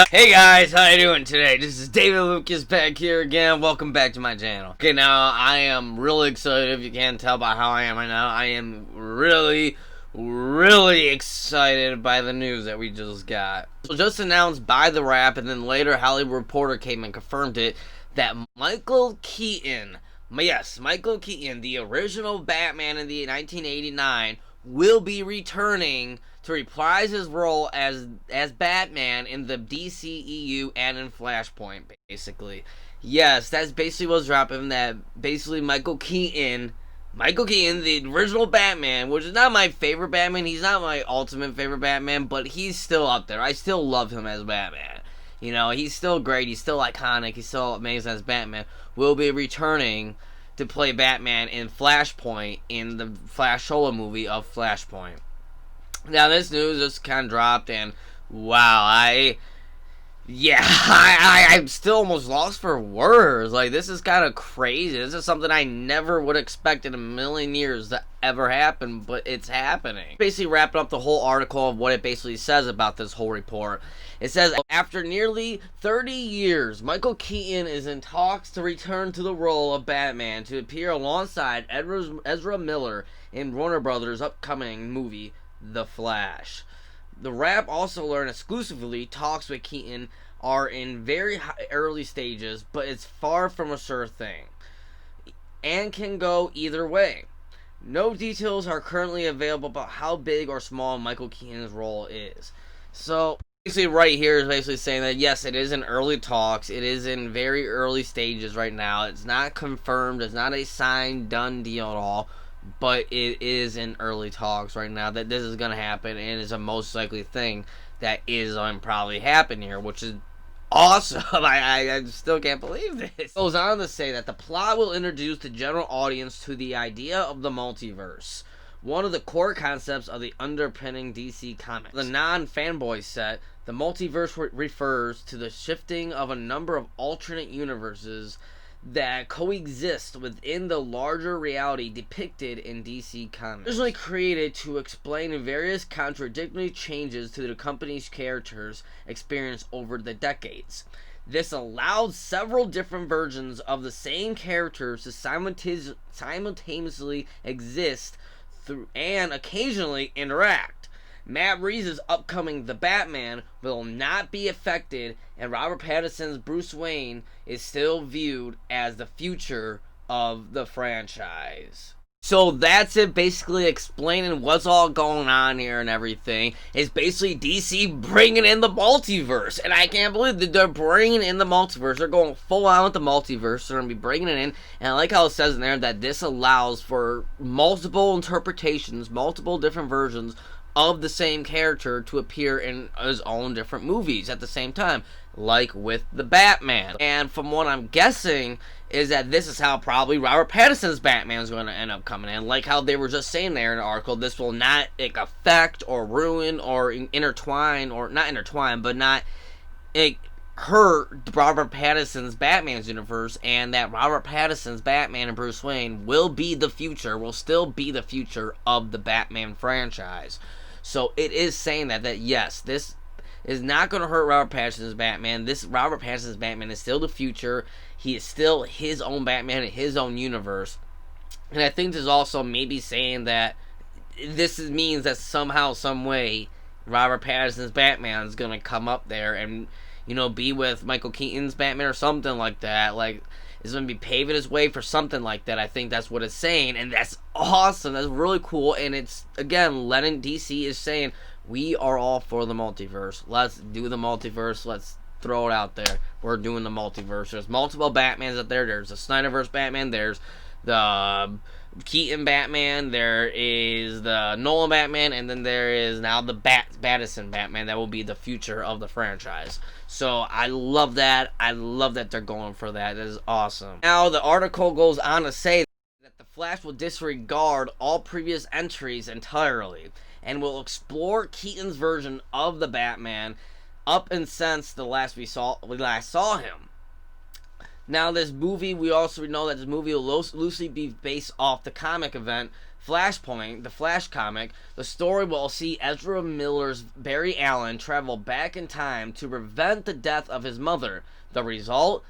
Hey guys, how you doing today? This is David Lucas back here again. Welcome back to my channel. Okay, now I am really excited. If you can't tell by how I am right now, I am really excited by the news that we just got. So just announced by The Wrap, and then later Hollywood Reporter came and confirmed it, that Michael Keaton, yes, Michael Keaton, the original Batman in the 1989, will be returning to reprise his role as Batman in the DCEU and in Flashpoint, basically. Yes, that's basically what's dropping, that basically Michael Keaton, the original Batman, which is not my favorite Batman, he's not my ultimate favorite Batman, but he's still up there. I still love him as Batman. You know, he's still great, he's still iconic, he's still amazing as Batman. Will be returning to play Batman in Flashpoint, in the Flash solo movie of Flashpoint. Now, this news just kind of dropped, and wow, I'm still almost lost for words. Like, this is kind of crazy. This is something I never would expect in a million years to ever happen, but it's happening. Basically wrapping up the whole article of what it basically says about this whole report. It says, after nearly 30 years, Michael Keaton is in talks to return to the role of Batman to appear alongside Ezra Miller in Warner Brothers' upcoming movie, The Flash. The Wrap also learned exclusively talks with Keaton are in very early stages, but it's far from a sure thing, and can go either way. No details are currently available about how big or small Michael Keaton's role is. So basically right here is basically saying that yes, it is in early talks, it is in very early stages right now, it's not confirmed, it's not a signed, done deal at all, but it is in early talks right now that this is going to happen, and is a most likely thing that is going to probably happen here, which is awesome. I still can't believe this. It goes on to say that the plot will introduce the general audience to the idea of the multiverse, one of the core concepts of the underpinning DC Comics. The non-fanboy said the multiverse refers to the shifting of a number of alternate universes that coexist within the larger reality depicted in DC Comics. Originally created to explain various contradictory changes to the company's characters' experience over the decades. This allowed several different versions of the same characters to simultaneously exist through and occasionally interact. Matt Reeves' upcoming The Batman will not be affected, and Robert Pattinson's Bruce Wayne is still viewed as the future of the franchise. So that's it, basically explaining what's all going on here and everything. It's basically DC bringing in the multiverse, and I can't believe that they're bringing in the multiverse. They're going full on with the multiverse. They're going to be bringing it in, and I like how it says in there that this allows for multiple interpretations, multiple different versions of the same character to appear in his own different movies at the same time, like with the Batman. And from what I'm guessing is that this is how probably Robert Pattinson's Batman is going to end up coming in, like how they were just saying there in the article. This will not affect or ruin or intertwine, or not intertwine, but not hurt Robert Pattinson's Batman's universe, and that Robert Pattinson's Batman and Bruce Wayne will be the future, will still be the future of the Batman franchise. So it is saying that yes, this is not going to hurt Robert Pattinson's Batman. This Robert Pattinson's Batman is still the future. He is still his own Batman in his own universe. And I think this is also maybe saying that this means that somehow, some way, Robert Pattinson's Batman is going to come up there and, you know, be with Michael Keaton's Batman or something like that. Like, is going to be paving his way for something like that. I think that's what it's saying, and that's awesome. That's really cool, and it's, again, letting DC is saying, we are all for the multiverse. Let's do the multiverse. Let's throw it out there. We're doing the multiverse. There's multiple Batmans out there. There's the Snyderverse Batman. There's the Keaton Batman. There is the Nolan Batman, and then there is now the Pattinson Batman that will be the future of the franchise. So I love that. I love that they're going for that. That is awesome. Now the article goes on to say that the Flash will disregard all previous entries entirely and will explore Keaton's version of the Batman up and since we last saw him. Now, this movie, we also know that this movie will loosely be based off the comic event Flashpoint, the Flash comic, the story will see Ezra Miller's Barry Allen travel back in time to prevent the death of his mother. The result?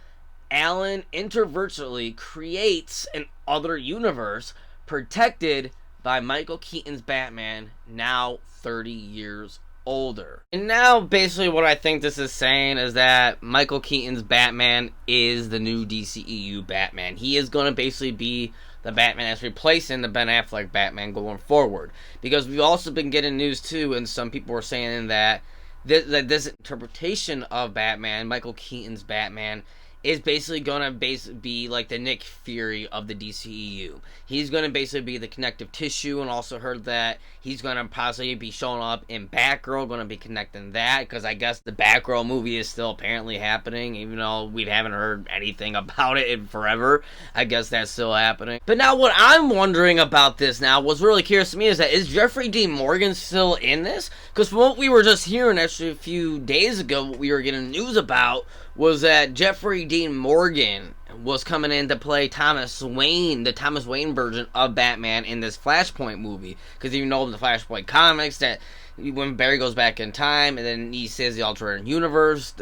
Allen intervirtually creates an other universe protected by Michael Keaton's Batman, now 30 years older. And now, basically, what I think this is saying is that Michael Keaton's Batman is the new DCEU Batman. He is going to basically be the Batman that's replacing the Ben Affleck Batman going forward. Because we've also been getting news, too, and some people were saying that this interpretation of Batman, Michael Keaton's Batman, is basically going to be like the Nick Fury of the DCEU. He's going to basically be the connective tissue, and also heard that he's going to possibly be showing up in Batgirl, going to be connecting that, because I guess the Batgirl movie is still apparently happening, even though we haven't heard anything about it in forever. I guess that's still happening. But now what I'm wondering about this now, what's really curious to me is that, is Jeffrey Dean Morgan still in this? Because from what we were just hearing actually a few days ago, what we were getting news about was that Jeffrey Dean Morgan was coming in to play Thomas Wayne, the Thomas Wayne version of Batman in this Flashpoint movie. Because you know in the Flashpoint comics that when Barry goes back in time and then he says the alternate universe,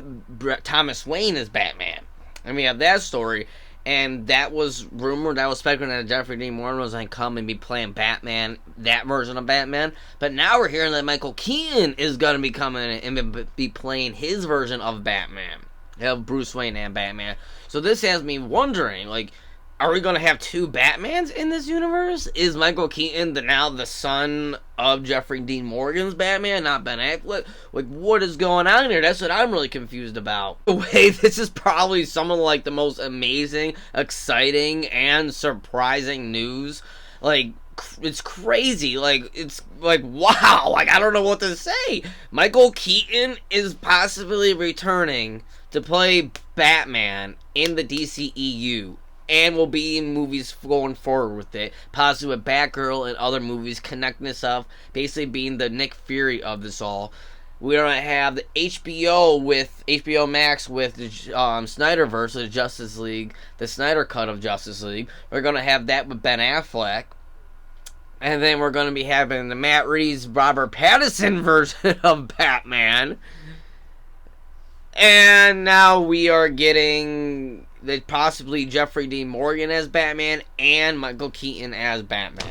Thomas Wayne is Batman. And we have that story. And that was rumored, that was speculated that Jeffrey Dean Morgan was going to come and be playing Batman, that version of Batman. But now we're hearing that Michael Keaton is going to be coming in and be playing his version of Batman. Of Bruce Wayne and Batman. So this has me wondering, like, are we going to have two Batmans in this universe? Is Michael Keaton now the son of Jeffrey Dean Morgan's Batman, not Ben Affleck? Like, what is going on here? That's what I'm really confused about. The way this is probably some of, like, the most amazing, exciting, and surprising news. Like, it's crazy. Like, it's like, wow. Like, I don't know what to say. Michael Keaton is possibly returning to play Batman in the DCEU, and will be in movies going forward with it, possibly with Batgirl and other movies, connecting this up, basically being the Nick Fury of this all. We're going to have the HBO Max with the Snyderverse of Justice League, the Snyder Cut of Justice League. We're going to have that with Ben Affleck. And then we're going to be having the Matt Reeves, Robert Pattinson version of Batman. And now we are getting possibly Jeffrey Dean Morgan as Batman and Michael Keaton as Batman.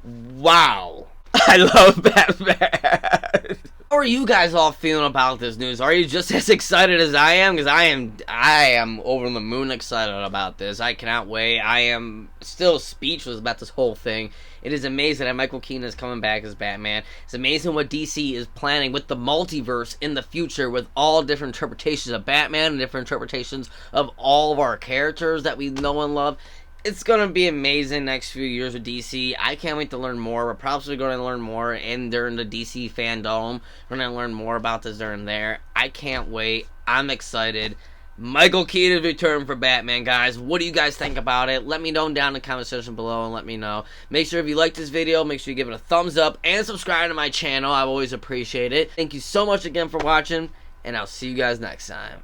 Wow. I love Batman. How are you guys all feeling about this news? Are you just as excited as I am? Because I am over the moon excited about this. I cannot wait. I am still speechless about this whole thing. It is amazing that Michael Keaton is coming back as Batman. It's amazing what DC is planning with the multiverse in the future, with all different interpretations of Batman and different interpretations of all of our characters that we know and love. It's going to be amazing next few years with DC. I can't wait to learn more. We're probably going to learn more during the DC fandom. We're going to learn more about this during there. I can't wait. I'm excited. Michael Keaton's return for Batman, guys. What do you guys think about it? Let me know down in the comment section below and let me know. Make sure if you like this video, make sure you give it a thumbs up and subscribe to my channel. I always appreciate it. Thank you so much again for watching, and I'll see you guys next time.